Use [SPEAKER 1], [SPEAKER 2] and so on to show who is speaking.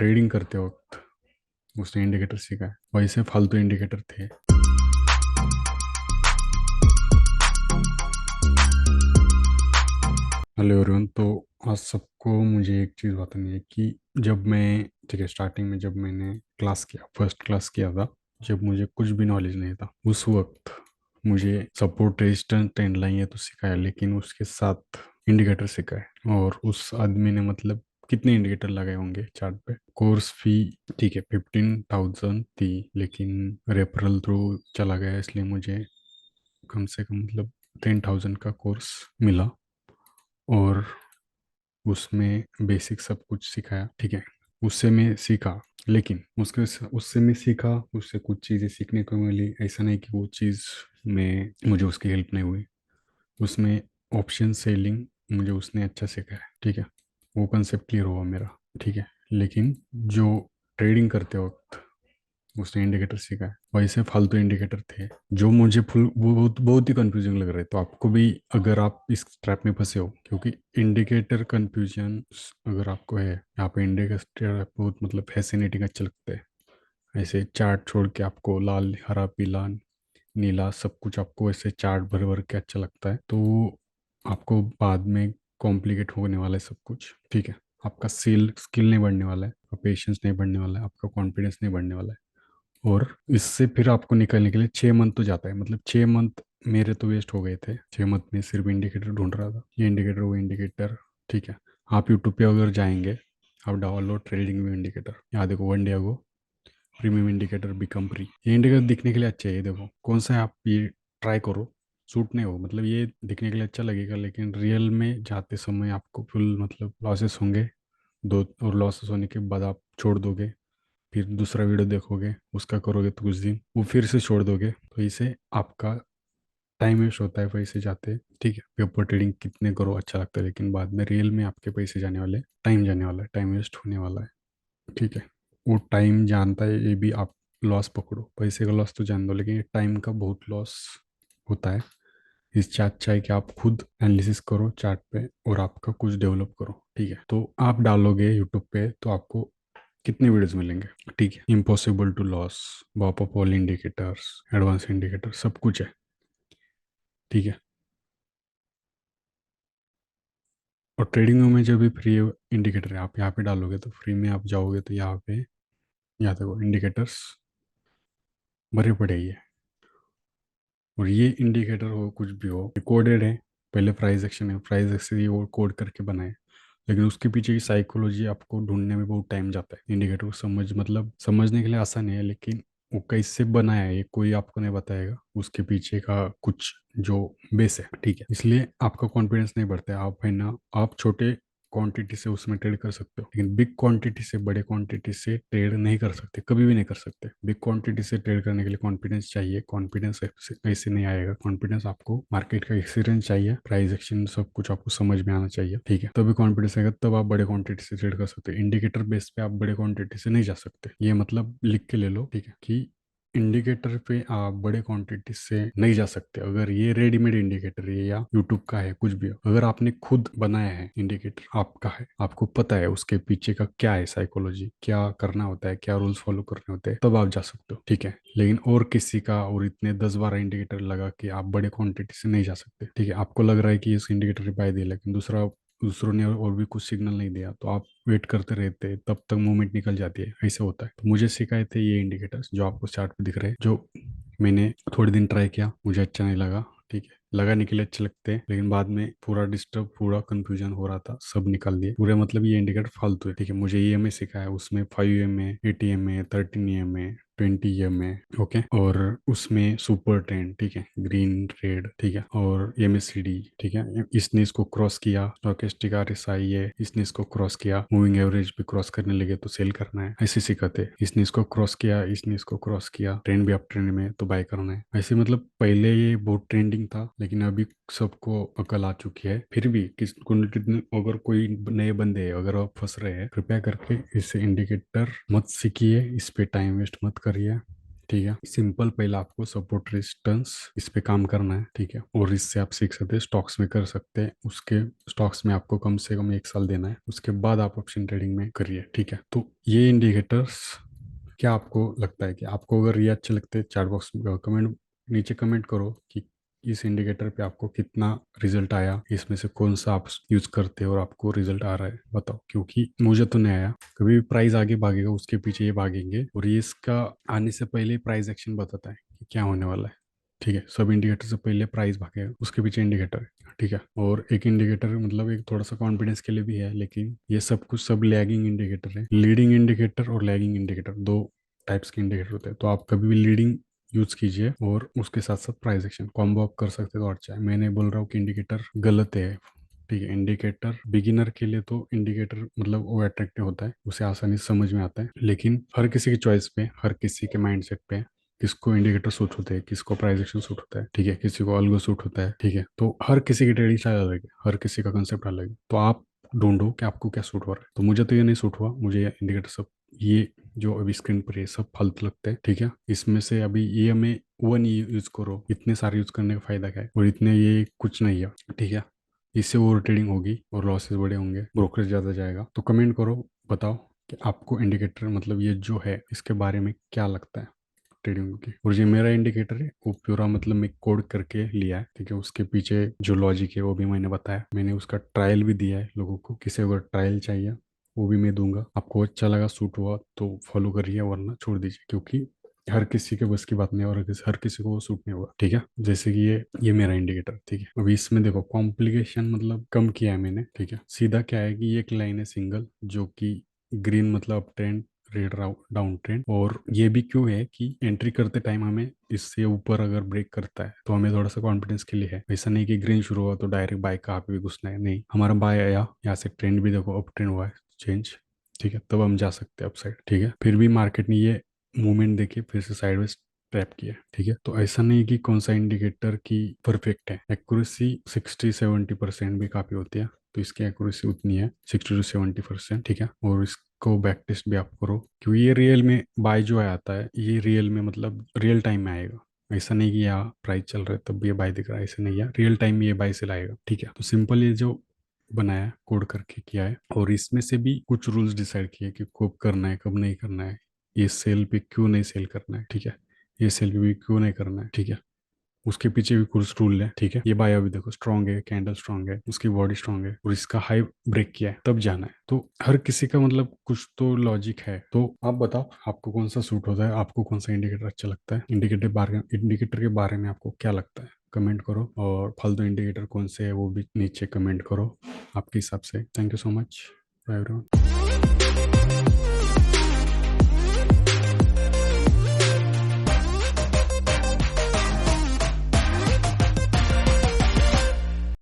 [SPEAKER 1] Trading करते वक्त उसने इंडिकेटर सीखा है, वैसे फालतू इंडिकेटर थे। Hello everyone. तो आज सबको मुझे एक चीज़ बतानी है कि जब मैं, ठीक है, स्टार्टिंग में जब मैंने क्लास किया, फर्स्ट क्लास किया था, जब मुझे कुछ भी नॉलेज नहीं था, उस वक्त मुझे सपोर्ट रेजिस्टेंस ट्रेंड लाइन ये तो सिखाया, लेकिन उसके साथ इंडिकेटर सिखाए। और उस आदमी ने मतलब कितने इंडिकेटर लगाए होंगे चार्ट पे। कोर्स फी, ठीक है, 15,000 थी, लेकिन रेफरल थ्रू चला गया, इसलिए मुझे कम से कम मतलब 10,000 का कोर्स मिला। और उसमें बेसिक सब कुछ सिखाया, ठीक है, उससे मैं सीखा। लेकिन उसके उससे मैं सीखा, उससे कुछ चीज़ें सीखने को मिली, ऐसा नहीं कि वो चीज़ में मुझे उसकी हेल्प नहीं हुई। उसमें ऑप्शन सेलिंग मुझे उसने अच्छा सिखाया, ठीक है, वो कंसेप्ट क्लियर हुआ मेरा, ठीक है। लेकिन जो ट्रेडिंग करते वक्त उसने इंडिकेटर सीखा है, वैसे फालतू इंडिकेटर थे जो मुझे फुल वो बहुत बहुत ही कंफ्यूजिंग लग रहे। तो आपको भी, अगर आप इस ट्रैप में फंसे हो, क्योंकि इंडिकेटर कंफ्यूजन अगर आपको है, यहाँ पे इंडिकेटर बहुत मतलब फैसिनेटिंग अच्छा लगता है। ऐसे चार्ट छोड़ के आपको लाल हरा पीला नीला सब कुछ आपको ऐसे चार्ट भर भर के अच्छा लगता है, तो आपको बाद में कॉम्प्लिकेट होने वाला है सब कुछ, ठीक है। आपका स्किल स्किल नहीं बढ़ने वाला है, आपका पेशेंस नहीं बढ़ने वाला है, आपका कॉन्फिडेंस नहीं बढ़ने वाला है। और इससे फिर आपको निकलने के लिए 6 मंथ तो जाता है, मतलब 6 मंथ मेरे तो वेस्ट हो गए थे। 6 मंथ में सिर्फ इंडिकेटर ढूंढ रहा था, ये इंडिकेटर वो इंडिकेटर, ठीक है। आप यूट्यूब पे अगर जाएंगे, आप डाउनलोड ट्रेडिंग व्यू इंडिकेटर, यहाँ देखो, वन डे अगो प्रीमियम इंडिकेटर बिकम फ्री। ये इंडिकेटर दिखने के लिए अच्छा है, ये देखो कौन सा है, आप ये ट्राई करो। सूट नहीं हो, मतलब ये दिखने के लिए अच्छा लगेगा, लेकिन रियल में जाते समय आपको फुल मतलब लॉसेस होंगे दो, और लॉसेस होने के बाद आप छोड़ दोगे। फिर दूसरा वीडियो देखोगे, उसका करोगे तो कुछ दिन, वो फिर से छोड़ दोगे, तो इसे आपका टाइम वेस्ट होता है, पैसे जाते हैं, ठीक है। पेपर ट्रेडिंग कितने करो अच्छा लगता है, लेकिन बाद में रियल में आपके पैसे जाने वाले, टाइम जाने वाला है, टाइम वेस्ट होने वाला है, ठीक है। वो टाइम जानता है ये भी, आप लॉस पकड़ो, पैसे का लॉस तो जान दो, लेकिन ये टाइम का बहुत लॉस होता है। इस चार्ट चाहिए कि आप खुद एनालिसिस करो चार्ट पे और आपका कुछ डेवलप करो, ठीक है। तो आप डालोगे यूट्यूब पे तो आपको कितने वीडियोस मिलेंगे, ठीक है। Impossible to loss, bop up all indicators, advance indicator, सब कुछ है, ठीक है। और ट्रेडिंग में जब भी फ्री इंडिकेटर है, आप यहाँ पे डालोगे तो फ्री में आप जाओगे तो यहाँ पे, यहाँ देखो इंडिकेटर्स भरे पड़े ही है। और ये इंडिकेटर हो कुछ भी हो, कोडेड है। पहले प्राइस एक्शन है, प्राइस एक्शन ये वो कोड करके बनाए, लेकिन उसके पीछे की साइकोलॉजी आपको ढूंढने में बहुत टाइम जाता है। इंडिकेटर को समझ मतलब समझने के लिए आसान है, लेकिन वो कैसे बनाया है ये कोई आपको नहीं बताएगा, उसके पीछे का कुछ जो बेस है, ठीक है। इसलिए आपका कॉन्फिडेंस नहीं बढ़ता है। आप है ना, आप छोटे क्वांटिटी से उसमें ट्रेड कर सकते हो, लेकिन बिग क्वांटिटी से, बड़े क्वांटिटी से ट्रेड नहीं कर सकते, कभी भी नहीं कर सकते। बिग क्वांटिटी से ट्रेड करने के लिए कॉन्फिडेंस चाहिए, कॉन्फिडेंस ऐसे ऐसे नहीं आएगा। कॉन्फिडेंस आपको मार्केट का एक्सपीरियंस चाहिए, प्राइस एक्शन सब कुछ आपको समझ में आना चाहिए, ठीक है। तभी कॉन्फिडेंस आएगा, तब आप बड़े क्वांटिटी से ट्रेड कर सकते हो। इंडिकेटर बेस पे आप बड़े क्वांटिटी से नहीं जा सकते, ये मतलब लिख के ले लो, ठीक है, कि इंडिकेटर पे आप बड़े क्वांटिटी से नहीं जा सकते। अगर ये रेडीमेड इंडिकेटर है या यूट्यूब का है, कुछ भी हो, अगर आपने खुद बनाया है इंडिकेटर, आपका है, आपको पता है उसके पीछे का क्या है, साइकोलॉजी क्या करना होता है, क्या रूल्स फॉलो करने होते हैं, तब आप जा सकते हो, ठीक है। लेकिन और किसी का और इतने 10-12 इंडिकेटर लगा के आप बड़े क्वांटिटी से नहीं जा सकते, ठीक है। आपको लग रहा है कि इस इंडिकेटर रिप्लाई दिया, लेकिन दूसरों ने और भी कुछ सिग्नल नहीं दिया, तो आप वेट करते रहते हैं, तब तक मूवमेंट निकल जाती है, ऐसे होता है। तो मुझे सिखाए थे ये इंडिकेटर्स जो आपको चार्ट पे दिख रहे हैं, जो मैंने थोड़े दिन ट्राई किया, मुझे अच्छा नहीं लगा, ठीक है। लगाने के लिए अच्छे लगते हैं, लेकिन बाद में पूरा डिस्टर्ब, पूरा कंफ्यूजन हो रहा था, सब निकाल दिए पूरे। मतलब ये इंडिकेटर फालतू है, ठीक है। मुझे ईएमए सिखाया, उसमें 5 EMA, 8 EMA, 13 EMA, 20 EMA, okay. और उसमें सुपर ट्रेंड, ठीक है, ग्रीन रेड, ठीक है, और MACD, ठीक है। इसने इसको क्रॉस किया, स्टोकेस्टिक RSI है, इसने इसको क्रॉस किया, मूविंग एवरेज भी क्रॉस करने लगे तो सेल करना है, ऐसे सिखाते। इसने इसको क्रॉस किया, इसने इसको क्रॉस किया, ट्रेंड भी अप ट्रेंड में तो बाय करना है, ऐसे। मतलब पहले ये बहुत ट्रेंडिंग था, लेकिन अभी सबको अकल आ चुकी है। फिर भी कितने, अगर कोई नए बंदे हैं, अगर आप फंस रहे हैं, कृपया करके इसे इंडिकेटर मत सीखिए, इस पे टाइम वेस्ट मत करिए, ठीक है। सिंपल, पहले आपको सपोर्ट रेजिस्टेंस इस पे काम करना है, ठीक है। और इससे आप सीख सकते हैं, स्टॉक्स में कर सकते हैं। उसके स्टॉक्स में आपको कम से कम 1 साल देना है, उसके बाद आप ऑप्शन ट्रेडिंग में करिए, ठीक है। तो ये इंडिकेटर्स, क्या आपको लगता है कि आपको अगर ये अच्छे लगते हैं, चैट बॉक्स में कमेंट, नीचे कमेंट करो कि इस इंडिकेटर पे आपको कितना रिजल्ट आया, इसमें से कौन सा आप यूज करते हो और आपको रिजल्ट आ रहा है, बताओ। क्योंकि मुझे तो नहीं आया। कभी भी प्राइस आगे भागेगा, उसके पीछे ये भागेंगे, और ये इसका आने से पहले प्राइस एक्शन बताता है कि क्या होने वाला है, ठीक है। सब इंडिकेटर से पहले प्राइस भागेगा, उसके पीछे इंडिकेटर है, ठीक है। और एक इंडिकेटर मतलब एक थोड़ा सा कॉन्फिडेंस के लिए भी है, लेकिन ये सब कुछ सब लैगिंग इंडिकेटर है। लीडिंग इंडिकेटर और लैगिंग इंडिकेटर, दो टाइप्स के इंडिकेटर होते हैं। तो आप कभी भी लीडिंग यूज कीजिए और उसके साथ साथ प्राइस एक्शन कॉम्बो आप कर सकते हो तो अच्छा है। मैं नहीं बोल रहा हूँ कि इंडिकेटर गलत है, ठीक है। इंडिकेटर बिगिनर के लिए तो इंडिकेटर मतलब वो अट्रैक्टिव होता है, उसे आसानी से समझ में आता है, लेकिन हर किसी की चॉइस पे, हर किसी के माइंडसेट पे, किसको इंडिकेटर सूट होते हैं, किसको प्राइस एक्शन सूट होता है, ठीक है, किसी को अल्गो सूट होता है, ठीक है। तो हर किसी की ट्रेडिंग स्टाइल अलग है, हर किसी का कंसेप्ट अलग है। तो आप ढूंढो कि आपको क्या सूट हो रहा है। तो मुझे तो ये नहीं सूट हुआ, मुझे इंडिकेटर सब ये जो अभी स्क्रीन पर ये सब फालतू लगते हैं, ठीक है। इसमें से अभी ये हमें वन यूज करो, इतने सारे यूज करने का फायदा क्या है, और इतने ये कुछ नहीं है, ठीक है। इससे ओवर ट्रेडिंग होगी और लॉसेस बड़े होंगे, ब्रोकरेज ज़्यादा जाएगा। तो कमेंट करो, बताओ कि आपको इंडिकेटर मतलब ये जो है इसके बारे में क्या लगता है ट्रेडिंग की। और ये मेरा इंडिकेटर है, वो पूरा मतलब मैं कोड करके लिया है, ठीक है। उसके पीछे जो लॉजिक है वो भी मैंने बताया, मैंने उसका ट्रायल भी दिया है लोगों को। किसी अगर ट्रायल चाहिए वो भी मैं दूंगा। आपको अच्छा लगा, सूट हुआ तो फॉलो करिए, वरना छोड़ दीजिए, क्योंकि हर किसी के बस की बात नहीं है, और हर किसी को वो सूट नहीं होगा, ठीक है। जैसे कि ये मेरा इंडिकेटर, ठीक है। अभी इसमें देखो कॉम्प्लिकेशन मतलब कम किया है मैंने, ठीक है। सीधा क्या है कि ये एक लाइन है सिंगल, जो कि ग्रीन मतलब up trend, red down trend. और ये भी क्यों है कि एंट्री करते टाइम हमें इससे ऊपर अगर ब्रेक करता है तो हमें थोड़ा सा कॉन्फिडेंस के लिए है। ऐसा नहीं कि ग्रीन शुरू हुआ तो डायरेक्ट बाय कहाँ पे भी घुसना है, नहीं। हमारा बाय आया, यहाँ से ट्रेंड भी देखो अप ट्रेंड हुआ है, चेंज, ठीक है। तब हम जा सकते हैं अप साइड, ठीक है। फिर भी मार्केट ने ये मूवमेंट देखिए, फिर से साइडवेज ट्रैप किया, ठीक है। तो ऐसा नहीं कि कौन सा इंडिकेटर की परफेक्ट है, एक्यूरेसी 60-70% भी काफी होती है। तो इसकी एक्यूरेसी उतनी है 60-70%, ठीक है। और इसको बैक टेस्ट भी आप करो, क्योंकि ये रियल में बाय जो आता है, ये रियल में मतलब रियल टाइम में आएगा। ऐसा नहीं कि यहाँ प्राइस चल रहा है तब ये बाय दिख रहा है, ऐसा नहीं है। रियल टाइम में ये बाय से लाएगा, ठीक है। तो सिंपल ये जो बनाया, कोड करके किया है, और इसमें से भी कुछ रूल्स डिसाइड किए कि कब करना है, कब नहीं करना है, ये सेल पे क्यों नहीं सेल करना है, ठीक है। ये सेल पे भी क्यों नहीं करना है, ठीक है। उसके पीछे भी कुछ रूल है, ठीक है। ये बाय अभी देखो स्ट्रांग है, कैंडल स्ट्रांग है, उसकी बॉडी स्ट्रांग है, और इसका हाई ब्रेक किया है, तब जाना है। तो हर किसी का मतलब कुछ तो लॉजिक है। तो आप बताओ आपको कौन सा सूट होता है, आपको कौन सा इंडिकेटर अच्छा लगता है, इंडिकेटर के बारे में आपको क्या लगता है, कमेंट करो। और फालतू इंडिकेटर कौन से है वो भी नीचे कमेंट करो आपके हिसाब से। Thank you so much everyone.